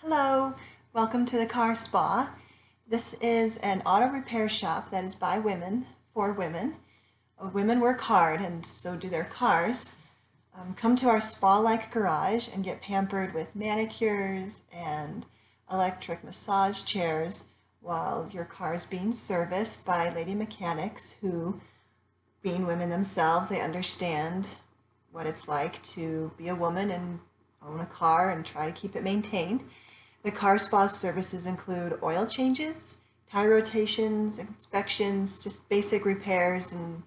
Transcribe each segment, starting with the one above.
Hello, welcome to the Car Spa. This is an auto repair shop that is by women, for women. Women work hard and so do their cars. Come to our spa-like garage and get pampered with manicures and electric massage chairs while your car is being serviced by lady mechanics who, being women themselves, they understand what it's like to be a woman and own a car and try to keep it maintained. The car spa services include oil changes, tire rotations, inspections, just basic repairs and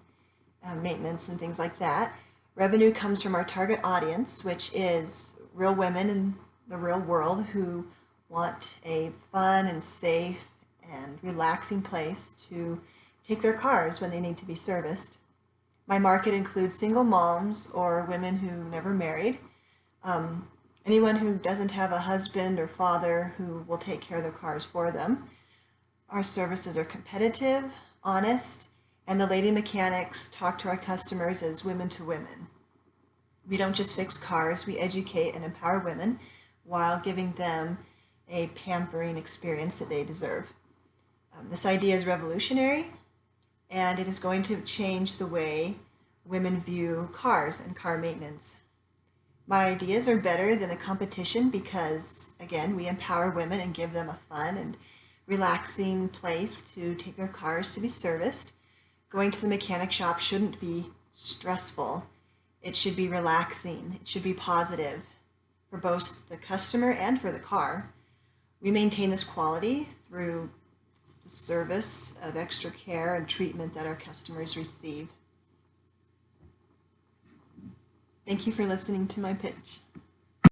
maintenance and things like that. Revenue comes from our target audience, which is real women in the real world who want a fun and safe and relaxing place to take their cars when they need to be serviced. My market includes single moms or women who never married. Anyone who doesn't have a husband or father who will take care of their cars for them. Our services are competitive, honest, and the lady mechanics talk to our customers as women to women. We don't just fix cars, we educate and empower women while giving them a pampering experience that they deserve. This idea is revolutionary, and it is going to change the way women view cars and car maintenance. My ideas are better than the competition because, again, we empower women and give them a fun and relaxing place to take their cars to be serviced. Going to the mechanic shop shouldn't be stressful. It should be relaxing. It should be positive for both the customer and for the car. We maintain this quality through the service of extra care and treatment that our customers receive. Thank you for listening to my pitch.